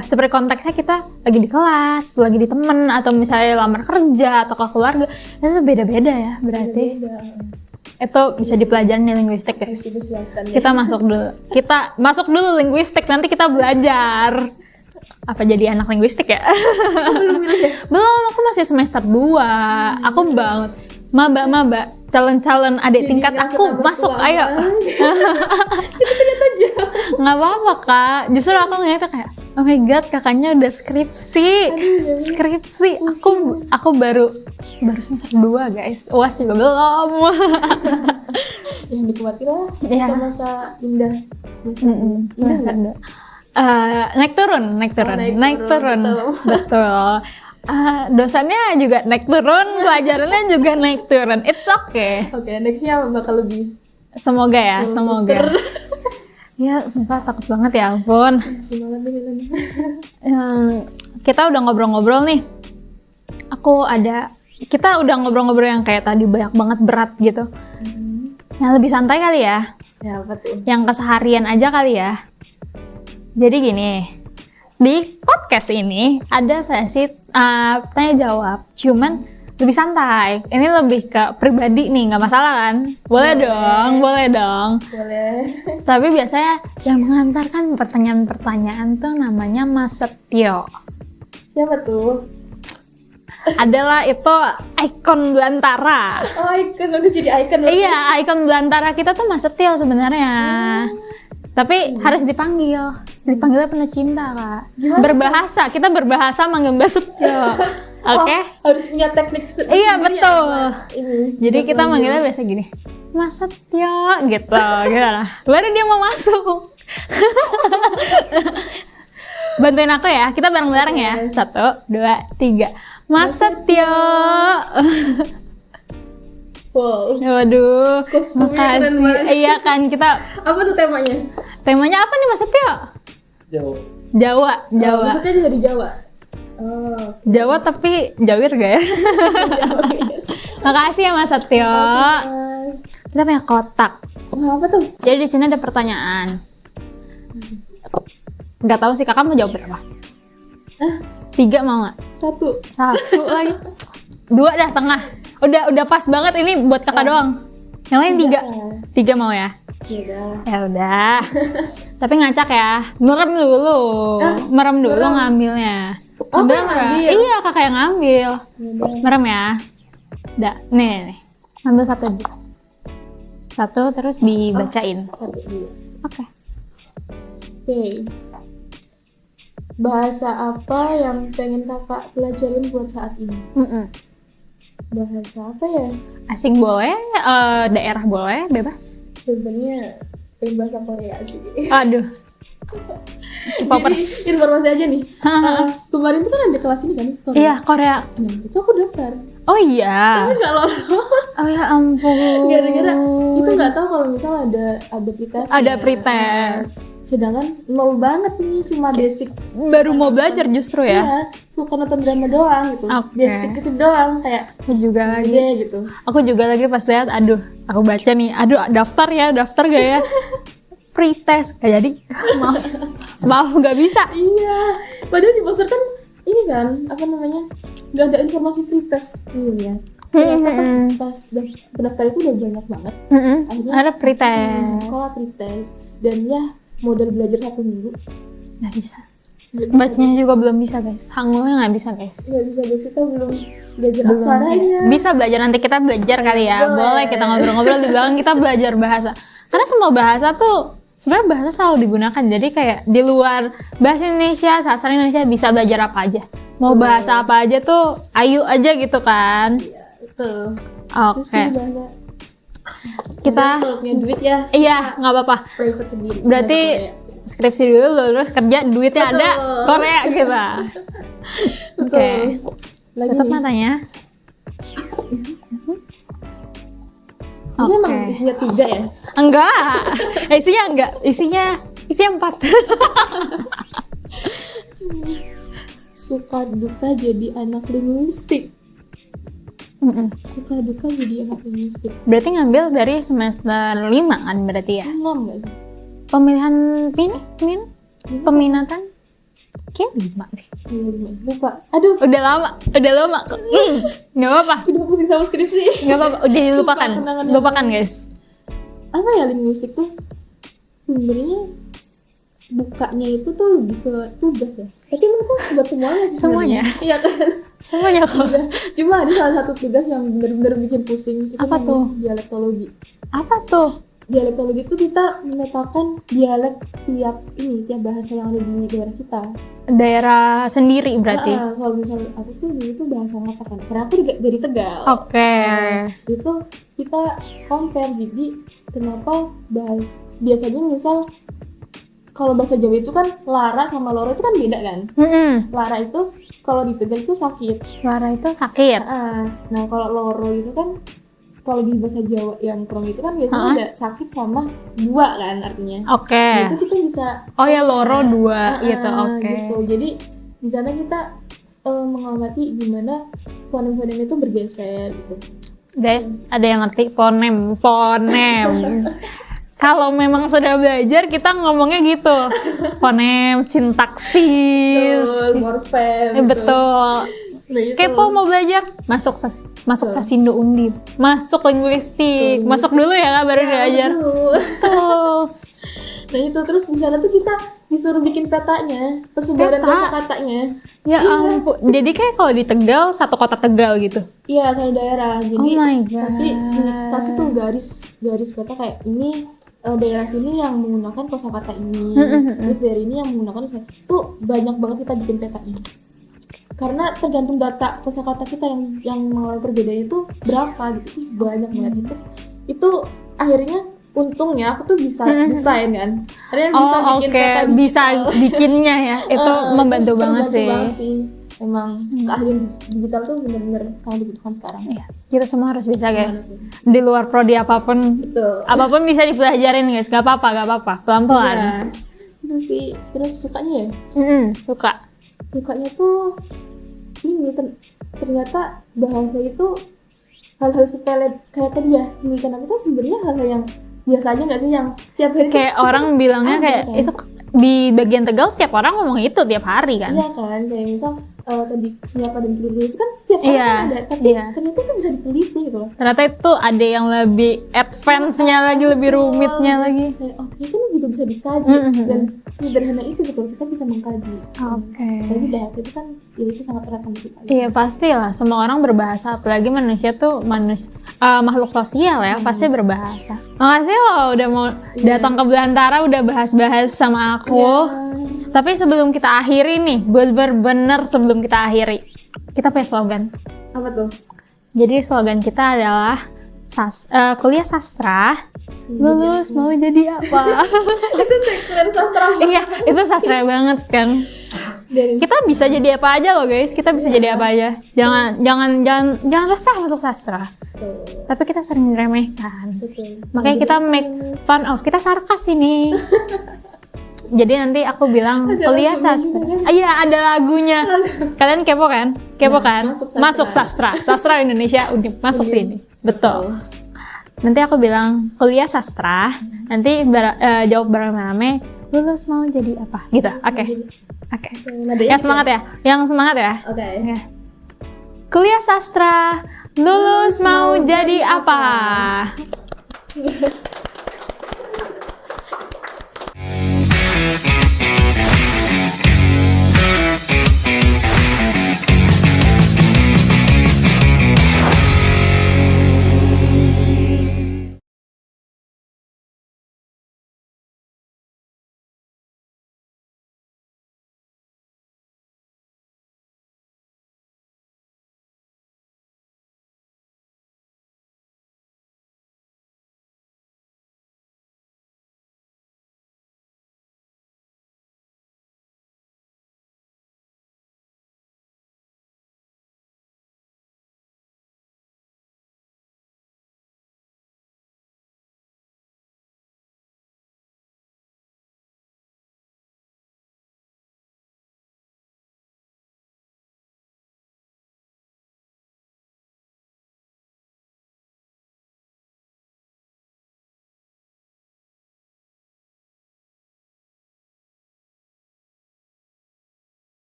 seperti konteksnya kita lagi di kelas, lagi di temen, atau misalnya lamar kerja atau ke keluarga, itu beda-beda ya berarti. Itu bisa dipelajarin di linguistik guys. Kita masuk dulu linguistik, nanti kita belajar. Apa jadi anak linguistik ya? Belum, aku masih semester 2. Aku banget maba calon adik tingkat aku masuk, ayo. Itu ternyata jauh. Nggak apa-apa kak, justru aku ngeliatnya kayak oh my god, kakaknya udah skripsi. Aku baru semester 2 guys, UAS juga belum. Yang nikmati lah, masa indah. Semester 2. Naik turun. Betul. Dosennya juga naik turun, pelajarannya juga naik turun. It's okay. Oke, nextnya bakal lebih. Semoga ya, semoga. Ya, sumpah takut banget ya ampun. Semangat nih. Kita udah ngobrol-ngobrol nih. Kita udah ngobrol-ngobrol yang kayak tadi banyak banget berat gitu. Yang lebih santai kali ya. Ya, betul. Yang keseharian aja kali ya. Jadi gini, di podcast ini ada sesi tanya jawab, cuman lebih santai. Ini lebih ke pribadi nih, nggak masalah kan? Boleh dong. Tapi biasanya yang mengantarkan pertanyaan-pertanyaan tuh namanya Mas Setio. Siapa tuh? Adalah itu ikon Belantara. Oh, ikon, udah jadi ikon. Iya, ikon Belantara kita tuh Mas Setio sebenarnya. Tapi harus dipanggilnya penuh cinta kak. Gimana? Kita berbahasa manggil Mbak Setio. Oke? Harus punya teknik sendiri. Iya betul. Jadi kita manggil. manggilnya biasa gini, Mas Setio gitu. Baru dia mau masuk. Bantuin aku ya, kita bareng-bareng ya. 1, 2, 3. Mas Setio. Wow. Waduh, Kostumnya keren makasih. banget. Iya kan, kita. Apa tuh temanya? Temanya apa nih Mas Setio? Jawa. Maksudnya dari Jawa. Oh. Jawa tapi Jawir gak ya? Makasih ya Mas Setio. Kita punya kotak. Wah, apa tuh? Jadi di sini ada pertanyaan. Nggak tahu sih kakak mau jawab berapa? 3 mau nggak? 1 lagi. 2 dah tengah. Udah pas banget ini buat kakak doang. Yang lain 3. Kan? 3 mau ya? Ya udah. Ya udah. Tapi ngacak ya. Merem dulu. Merem dulu merem. ngambilnya. Oh, Ngambil yang merem. ngambil? Iya, kakak yang ngambil. Ya udah. Merem ya. Udah, nih. Ambil 1 dulu. 1 terus dibacain. 1 dulu. Oke. Oke. Bahasa apa yang pengen kakak pelajarin buat saat ini? Bahasa apa ya? Asing boleh, daerah boleh, bebas. Sebenarnya pengen bahasa Korea sih. Aduh. Popers. Jadi informasi aja nih. Kemarin tuh kan ada kelas ini kan? Korea. Iya, Korea. Nah, itu aku daftar. Oh iya. Tapi nggak lolos. Oh ya ampun. Gara-gara itu nggak tahu kalau misal ada pretest. Ada pretest. Sedangkan nol banget nih, cuma basic. Baru mau belajar justru ya. Iya, suka nonton drama doang gitu. Oke. Basic itu doang kayak Aku juga lagi. iya gitu. Aku juga lagi pas lihat, aduh, aku baca nih, aduh, daftar gak ya? Pretest, gak jadi. Maaf, gak bisa. Iya. Padahal di poster kan ini kan apa namanya? Nggak ada informasi pretest dulu ya. Ternyata pas pendaftar itu udah banyak banget. Akhirnya Ada pretest. sekolah pretest dan ya modal belajar 1 minggu. Nggak bisa. Bacanya juga belum bisa guys. Hangulnya nggak bisa guys. Nggak bisa guys, kita belum belajar Belum. aksaranya. Bisa belajar, nanti kita belajar kali ya. Boleh kita ngobrol-ngobrol di belakang, kita belajar bahasa. Karena semua bahasa tuh sebenarnya bahasa selalu digunakan. Jadi kayak di luar bahasa Indonesia, sastra Indonesia bisa belajar apa aja. Mau bahasa apa aja tuh ayo aja gitu kan. Iya, betul. Oke. Terus sih bahasa. Kita Kalau punya duit ya iya, nggak apa-apa. private sendiri. Berarti skripsi dulu, terus kerja, duitnya Betul. ada, Korea kita. Betul. Oke. Lagi Tutup nih. matanya. Ini emang Oke. isinya 3 ya? Enggak. Isinya 4. Suka duka jadi anak linguistik. Suka duka jadi anak linguistik. Berarti ngambil dari semester 5 kan berarti ya? 6 nggak sih? Pemilihan peminatan? Kayaknya 5 deh. Lupa. Aduh, Udah lama kok. Nggak apa-apa. udah pusing sama skripsi. Nggak apa-apa, udah dilupakan. kenangan-kenangan. Lupakan guys. Apa ya linguistik tuh? Sebenarnya bukanya itu tuh lebih ke tugas ya. Tapi menurutku buat semuanya sih Semuanya? sebenarnya. Iya kan? Semuanya kok. Tugas. Cuma ada salah satu tugas yang benar-benar bikin pusing. Itu Apa namanya tuh? Dialektologi. Apa tuh? Dialektologi itu kita memetakan dialek tiap bahasa yang ada di daerah kita. Daerah sendiri berarti? Kalau misalnya aku tuh dulu tuh bahasa apa kan? Karena aku dari Tegal. Oke. Itu kita compare, jadi kenapa biasanya misal kalau bahasa Jawa itu kan lara sama loro itu kan beda kan? Lara itu kalau di Tegal itu sakit. Suara itu sakit. Nah kalau loro itu kan kalau di bahasa Jawa yang prong itu kan biasanya ada sakit sama 2 kan artinya. Oke. Nah, itu kita bisa Oh ya, loro 2 gitu. Oke. gitu. Jadi di sana kita mengamati gimana fonem-fonem itu bergeser gitu. Guys, ada yang ngerti fonem. Kalau memang sudah belajar, kita ngomongnya gitu. Fonem, sintaksis. Betul, morfem. Betul. Nah, itu. Kepo mau belajar? Masuk Sasindo Undip. Masuk linguistik. Masuk dulu ya, Kak, baru belajar. Betul. Nah itu terus di sana tuh kita disuruh bikin petanya, persebaran Peta? kosakatanya. Ya ampun. Jadi kayak kalau di Tegal, satu kota Tegal gitu. Iya, satu daerah. Jadi Oh my God. nanti dikasih tuh garis kata kayak ini daerah sini yang menggunakan kosakata ini, terus daerah ini yang menggunakan kosakata. Tuh banyak banget kita bikin petanya. Karena tergantung data kosakata kita yang mengalami perbedaan itu berapa gitu. Banyak banget itu akhirnya untungnya aku tuh bisa desain kan. Akhirnya bisa bikin peta digital. Bisa bikinnya ya. Itu membantu banget sih. Emang keahlian digital tuh benar-benar sangat dibutuhkan sekarang. Iya, kita semua harus bisa guys. Di luar prodi apapun, Betul. apapun bisa dipelajarin guys. Gak apa-apa, pelan-pelan. Iya. Itu sih. Terus sukanya ya? Suka. Sukanya tuh ini ternyata bahasa itu hal-hal sepele kayak tadi ya. Pendidikan aku tuh sebenarnya hal-hal yang biasa aja nggak sih, yang tiap hari Kayak tuh orang bilangnya ada kayak kan? itu di bagian Tegal setiap orang ngomong itu tiap hari kan. Iya kan, kayak misal tadi senjata dan peluru itu kan setiap orang Iya, kan ada, tapi iya. ternyata itu bisa diteliti gitu loh. Ternyata itu ada yang lebih advance-nya lagi, lebih rumitnya lagi. Kayak, oh ternyata ini juga bisa dikaji Mhm. dan sederhana itu gitu kita bisa mengkaji. Oke. Jadi bahasa itu kan ya itu sangat erat sama kita. Iya pastilah, semua orang berbahasa, apalagi manusia tuh makhluk sosial ya, pasti berbahasa. Makasih loh udah mau datang ke Belantara, udah bahas-bahas sama aku. Tapi sebelum kita akhiri nih, bener-bener sebelum kita akhiri, kita punya slogan. Apa tuh? Jadi slogan kita adalah kuliah sastra, lulus mau jadi apa? Itu keren sastra. Iya, itu sastra banget kan. Dari Kita bisa jadi apa aja loh guys, kita bisa jadi apa aja. Jangan resah masuk sastra. Tapi kita sering diremehkan. betul. Makanya kita make fun of, kita sarkas ini. Jadi nanti aku bilang Ada kuliah lagunya sastra. gitu kan? Iya, ada lagunya. Kalian kepo kan? Kepo kan? masuk Masuk sastra. sastra. Sastra Indonesia udah masuk Iya. sini. Betul. Nanti aku bilang kuliah sastra. Nanti jawab beramai-ramai, lulus mau jadi apa? Gitu. Oke. Oke. Yang semangat ya. Yang semangat ya. Oke. Oke. Kuliah sastra, lulus mau jadi apa?